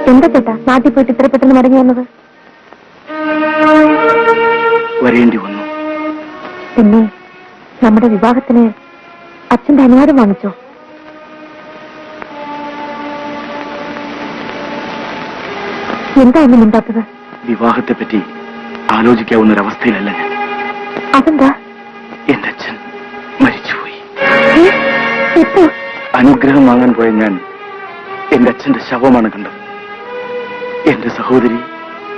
എന്താ ചേട്ടാ നാട്ടിൽ പോയിട്ട് ഇത്ര പെട്ടെന്ന് മടങ്ങി വന്നത്? വരേണ്ടി വന്നു. പിന്നെ നമ്മുടെ വിവാഹത്തിന് അച്ഛന്റെ അനുവാദം വാങ്ങിച്ചോ? എന്താ ഒന്നും മിണ്ടാത്തത്? വിവാഹത്തെ പറ്റി ആലോചിക്കാവുന്ന ഒരവസ്ഥയിലല്ല ഞാൻ. അതെന്താ? എന്റെ അച്ഛൻ മരിച്ചുപോയി. എപ്പോ? അനുഗ്രഹം വാങ്ങാൻ പോയ ഞാൻ എന്റെ അച്ഛന്റെ ശവമാണ് കണ്ടത്. എന്റെ സഹോദരി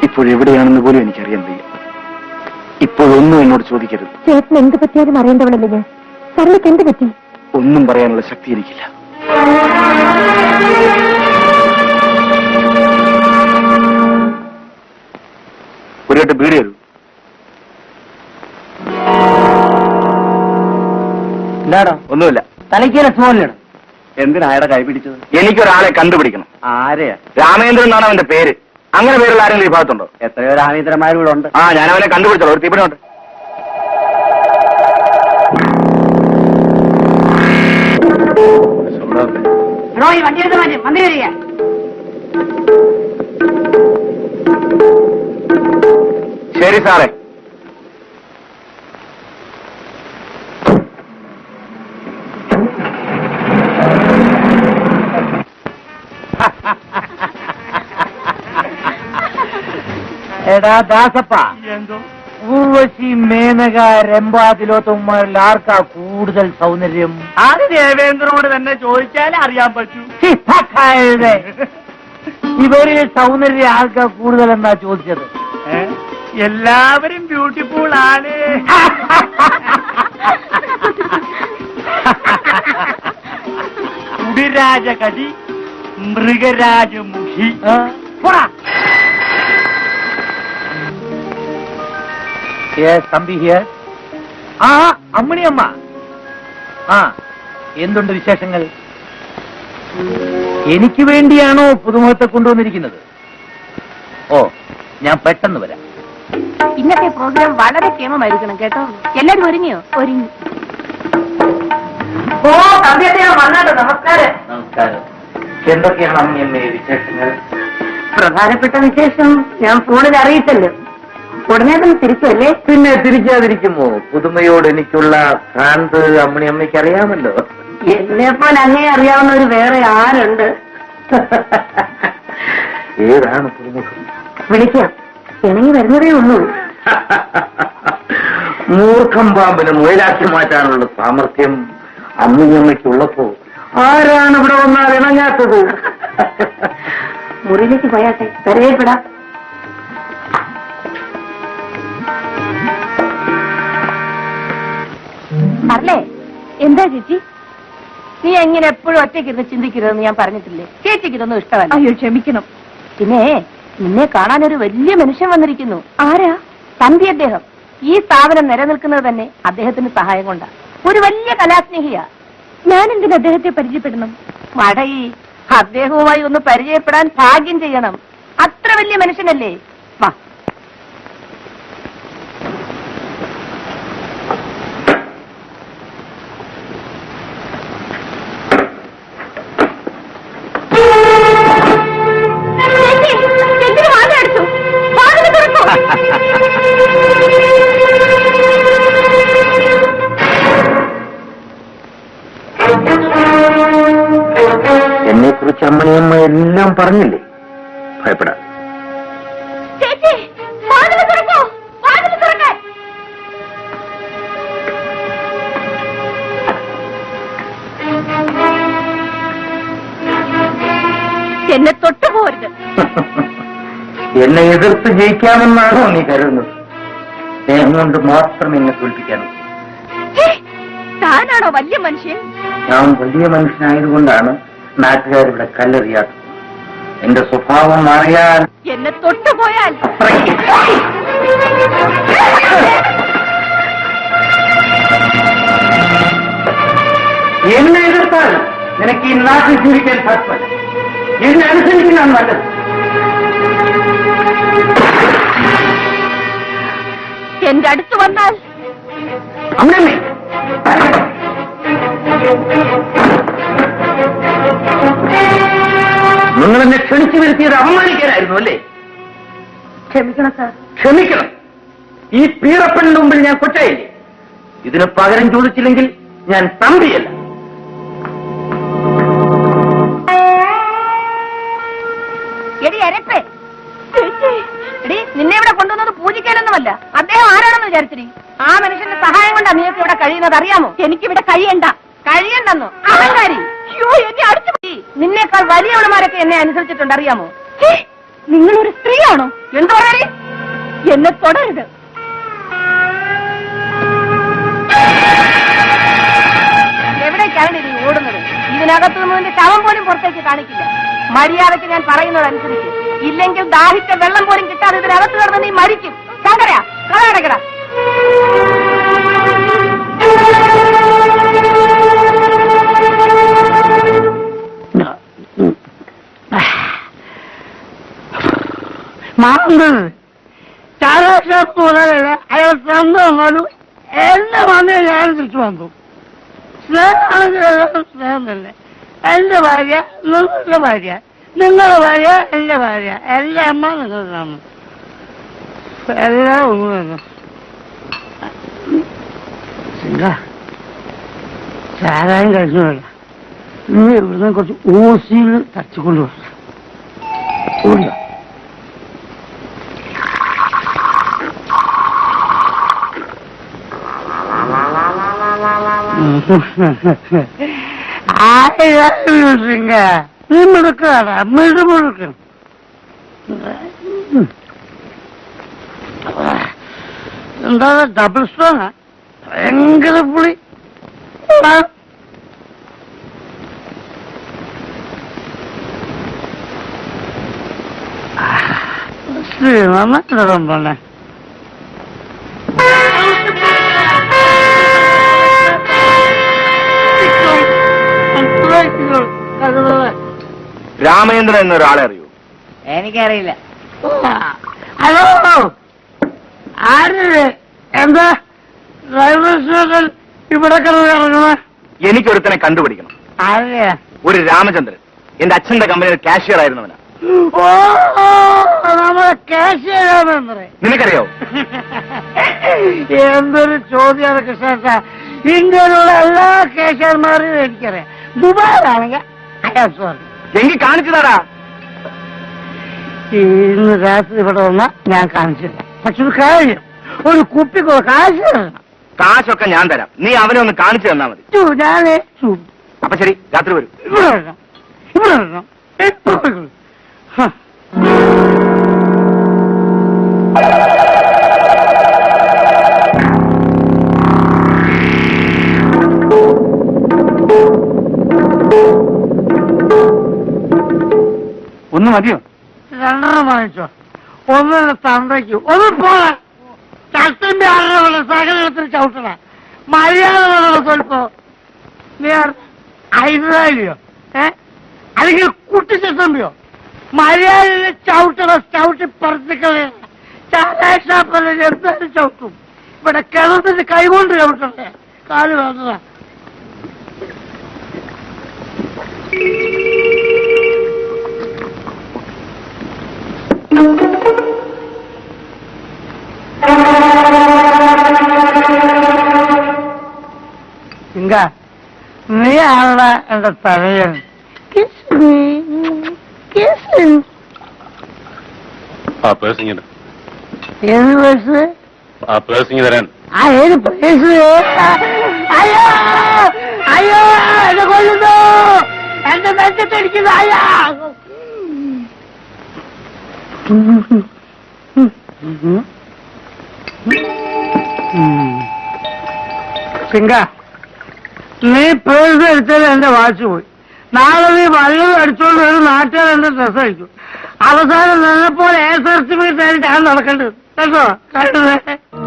ഇപ്പോഴെവിടെയാണെന്ന് പോലും എനിക്കറിയാൻ വയ്യ. ഇപ്പോഴൊന്നും എന്നോട് ചോദിക്കരുത്. ചേട്ടന് എന്ത് പറ്റിയാലും അറിയേണ്ടവളല്ലേ ഞാൻ. പറഞ്ഞിട്ട് എന്ത് പറ്റി? ഒന്നും പറയാനുള്ള ശക്തി എനിക്കില്ല. ഒരു കെട്ട് ബീഡി തരൂ. എന്താണോ? ഒന്നുമില്ല. തലയ്ക്ക് രസമല്ലേണം? എന്തിനാ അയാളെ കൈ പിടിച്ചത്? എനിക്കൊരാളെ കണ്ടുപിടിക്കണം. ആരെയാ? രാമേന്ദ്രൻ എന്നാണ് അവന്റെ പേര്. അങ്ങനെ പേരുള്ള ആരെങ്കിലും ഈ ഭാഗത്തുണ്ടോ? എത്രയോ രാമേന്ദ്രന്മാരിവിടെ ഉണ്ട്. ആ, ഞാൻ അവനെ കണ്ടുപിടിച്ചോളൂ. ഒരു തീപിടിയുണ്ട്. ശരി സാറേ. എടാ ദാസപ്പ, ഊർവശി, മേനക, രംഭ, തിലോത്തമന്മാരിൽ ആർക്കാ കൂടുതൽ സൗന്ദര്യം? അത് ദേവേന്ദ്രനോട് തന്നെ ചോദിച്ചാലേ അറിയാൻ പറ്റൂ. ഇവരിൽ സൗന്ദര്യം ആർക്കാ കൂടുതൽ എന്നാ ചോദിച്ചത്? എല്ലാവരും ബ്യൂട്ടിഫുൾ ആണ്. കുടിരാജകടി, മൃഗരാജമുഖി. ആ അമ്മിണിയമ്മ, ആ എന്തുണ്ട് വിശേഷങ്ങൾ? എനിക്ക് വേണ്ടിയാണോ പുതുമുഖത്തെ കൊണ്ടുവന്നിരിക്കുന്നത്? ഓ, ഞാൻ പെട്ടെന്ന് വരാം. ഇന്നത്തെ പ്രോഗ്രാം വളരെ ക്ഷേമമായിരിക്കണം കേട്ടോ. എല്ലാരും ഒരുങ്ങിയോ? ഒരുങ്ങി. ഓ വന്നാട്ടോ. നമസ്കാരം. നമസ്കാരം. എന്തൊക്കെയാണ് അമ്മിയമ്മേ വിശേഷങ്ങൾ? പ്രധാനപ്പെട്ട വിശേഷം ഞാൻ ഫോണിൽ അറിയിച്ചല്ലോ. ഉടനെ തന്നെ തിരിച്ചല്ലേ? പിന്നെ തിരിക്കാതിരിക്കുമോ? പുതുമയോട് എനിക്കുള്ള ഭ്രാന്ത് അമ്മിണിയമ്മയ്ക്ക് അറിയാമല്ലോ. എന്നെപ്പോലെ അങ്ങേ അറിയാവുന്നവർ വേറെ ആരുണ്ട്? ഏതാണ് പുതുമുഖം? വിളിക്കാം. ഇണങ്ങി വരുന്നതേ ഉള്ളൂ. മൂർഖം പാമ്പിന് മുയലാക്കി മാറ്റാനുള്ള സാമർഥ്യം അമ്മിയമ്മയ്ക്കുള്ളപ്പോ ആരാണ് ഇവിടെ വന്നാൽ ഇണങ്ങാത്തത്? മുറിയിലേക്ക് പോയാട്ടെ, പരിചയപ്പെടാം. അല്ലേ? എന്താ ചേച്ചി? നീ എങ്ങനെ എപ്പോഴും ഒറ്റയ്ക്കിരുന്ന് ചിന്തിക്കരുതെന്ന് ഞാൻ പറഞ്ഞിട്ടില്ലേ? ചേച്ചിക്ക് ഇതൊന്നും ഇഷ്ടമല്ല. അയ്യോ ക്ഷമിക്കണം. പിന്നെ നിന്നെ കാണാൻ ഒരു വലിയ മനുഷ്യൻ വന്നിരിക്കുന്നു. ആരാ? തമ്പി അദ്ദേഹം. ഈ സ്ഥാപനം നിലനിൽക്കുന്നത് തന്നെ അദ്ദേഹത്തിന് സഹായം കൊണ്ടാ. ഒരു വലിയ കലാസ്നേഹിയാ. ഞാൻ എന്തിന് അദ്ദേഹത്തെ പരിചയപ്പെടണം? മടയി, അദ്ദേഹവുമായി ഒന്ന് പരിചയപ്പെടാൻ ഭാഗ്യം ചെയ്യണം. അത്ര വലിയ മനുഷ്യനല്ലേ? വാ. എന്നെ കുറിച്ച് അമ്മണിയമ്മ എല്ലാം പറഞ്ഞില്ലേ? ഭയപ്പെടാം. എന്നെ തൊട്ടുപോരുത്. എന്നെ എതിർത്ത് ജയിക്കാമെന്നാണോ നീ കരുതുന്നത്? സ്നേഹം കൊണ്ട് മാത്രം എന്നെ തോൽപ്പിക്കാനും. താനാണോ വലിയ മനുഷ്യൻ? ഞാൻ വലിയ മനുഷ്യനായതുകൊണ്ടാണ് നാട്ടുകാരിവിടെ കല്ലെറിയാത്തത്. എന്റെ സ്വഭാവം മാറിയാൽ, എന്നെ തൊട്ടുപോയാൽ എന്നെ എതിർത്താൽ നിനക്ക് ഈ നാട്ടിൽ ജീവിക്കാൻ സാധ്യമല്ല. എന്നെ അനുസരിക്കുന്നതാണ് നല്ലത്. എന്റെ അടുത്ത് വന്നാൽ അമ്മേ നിങ്ങൾ എന്നെ ക്ഷണിച്ചു വരുത്തിയത് അവമാനിക്കാനായിരുന്നു അല്ലേ? ക്ഷമിക്കണം സാർ. ക്ഷമിക്കണം. ഈ പീറപ്പണിന് മുമ്പിൽ ഞാൻ കൊച്ചായില്ലേ? ഇതിന് പകരം ചോദിച്ചില്ലെങ്കിൽ ഞാൻ തമ്പിയല്ല. എടി അരപ്പേ, എടി നിന്നെ ഇവിടെ കൊണ്ടുവന്നത് പൂജിക്കാനൊന്നുമല്ല. അദ്ദേഹം ആരാണെന്ന് വിചാരിച്ചിരി? ആ മനുഷ്യന്റെ സഹായം കൊണ്ടാ നീക്ക് ഇവിടെ കഴിയുന്നത്, അറിയാമോ? എനിക്കിവിടെ കഴിയണ്ടെന്നോ? അഹങ്കാരി. എന്നെ അടിച്ചു. നിന്നേക്കാൾ വലിയവളുമാരൊക്കെ എന്നെ അനുസരിച്ചിട്ടുണ്ട്, അറിയാമോ? നിങ്ങളൊരു സ്ത്രീയാണോ? എന്തോ പറയാ? എന്നെ തൊടരുത്. എവിടേക്കാണ് നീ ഓടുന്നത്? ഇതിനകത്തു നിന്നതിന്റെ ശവം പോലും പുറത്തേക്ക് കാണിക്കില്ല. മര്യാദയ്ക്ക് ഞാൻ പറയുന്നതനുസരിച്ച്. ഇല്ലെങ്കിൽ ദാഹിച്ച വെള്ളം പോലും കിട്ടാതെ ഇതിനകത്ത് കിടന്ന് നീ മരിക്കും. ശങ്കര, കഥ അടക്കട. ചാരാഷാപ്പ് മുതലല്ല അയാൾ സ്വന്തം എന്റെ വന്ന് ഞാൻ തിരിച്ചു വന്നു. സ്നേഹം തന്നെ. എന്റെ ഭാര്യ നിങ്ങളുടെ ഭാര്യ, നിങ്ങളുടെ ഭാര്യ എന്റെ ഭാര്യ, എന്റെ അമ്മ നിങ്ങളുടെ അമ്മ, എല്ലാം ഒന്ന് തന്നെ. ചാരായം കഴിഞ്ഞല്ല, നീ ഇവിടുന്ന് കുറച്ച് ഓസിയിൽ തച്ചുകൊണ്ട് വരണം. ഓടിയോ? നീ മിടുക്കാണ്, മിടുമുടുക്കണം. എന്താ ഡബിൾ സ്ട്രോങ്, ഭയങ്കര പുളി. നന്നായിരം പറഞ്ഞേ. രാമേന്ദ്രൻ എന്നൊരാളെ അറിയൂ? എനിക്കറിയില്ല. ഹലോ, ആര്? എന്താ റെയിൽവേ സ്റ്റേഷൻ ഇവിടെ കിടക്കുന്നത്? എനിക്കൊരുത്തനെ കണ്ടുപിടിക്കണം. ആരെയാ? ഒരു രാമചന്ദ്രൻ. എന്റെ അച്ഛന്റെ കമ്പനിയിൽ കാഷ്യർ ആയിരുന്നവനാ. ഓ, നമ്മളെ കാശിയ രാമേന്ദ്രൻ. നിനക്കറിയോ? എന്തൊരു ചോദ്യമാണ് കൃഷ്ണ. ഇന്ത്യയിലുള്ള എല്ലാ കാഷ്യർമാരെയും എനിക്കറിയാം. ദുബായിലാണെങ്കിൽ അയാൾ സോറി. എങ്കിൽ കാണിച്ചു തരാ. ഇന്ന് രാത്രി ഇവിടെ വന്നാൽ ഞാൻ കാണിച്ചില്ല. പക്ഷെ ഒരു കാര്യം, ഒരു കുപ്പിക്കോ കാശ് തരണം. കാശൊക്കെ ഞാൻ തരാം, നീ അവനെ ഒന്ന് കാണിച്ചു തന്നാ മതി. ഞാനേ അപ്പൊ ശരി, രാത്രി വരും. ഇവിടെ വരണം, ഇവിടെ വരണം. ഒന്ന് മതിയോ? രണ്ടെണ്ണം വാങ്ങിച്ചോ. ഒന്നിനെ തന്തയ്ക്കു, ഒന്ന് പോണ ചട്ടിന്റെ ആളുകളെ സകലത്തിൽ ചവിട്ടണ മര്യാദ സ്വല്പോ. നീ ഐതാലിയോ അല്ലെങ്കിൽ കുട്ടിച്ചെത്തമ്പിയോ? മര്യാദ ചവിട്ടണ, ചവിട്ടി പറത്തിക്കളയ. ചാരായ ഷാപ്പല്ല എന്തായാലും ചവിട്ടും. ഇവിടെ കിണറ്റിന് കൈകൊണ്ട് ചവിട്ടണ്ടേ, കാല് വേണ്ടതാ. നീ ആളുടെ എന്റെ തലയൻ. ഏത് പേഴ്സ്? തരാൻ. ഏത് പേഴ്സ്? അയ്യോ അയ്യോ, എന്നെ കൊല്ലുന്നു, എന്റെ നെഞ്ചത്തടിക്കുന്നു. അയ്യോ. സിംഗ, നീ പേഴ്സ് അടിച്ചാൽ എന്റെ വാച്ച് പോയി. നാളെ നീ വല്ലതും അടിച്ചോണ്ട് വരും, നാട്ടുകാർ എന്റെ ഡ്രസ് അടിക്കും. അവസാനം നിന്നെപ്പോലെ സർട്ടിഫിക്കറ്റ് ആയിട്ട് ഞാൻ നടക്കേണ്ടത് കേട്ടോ. കണ്ടത്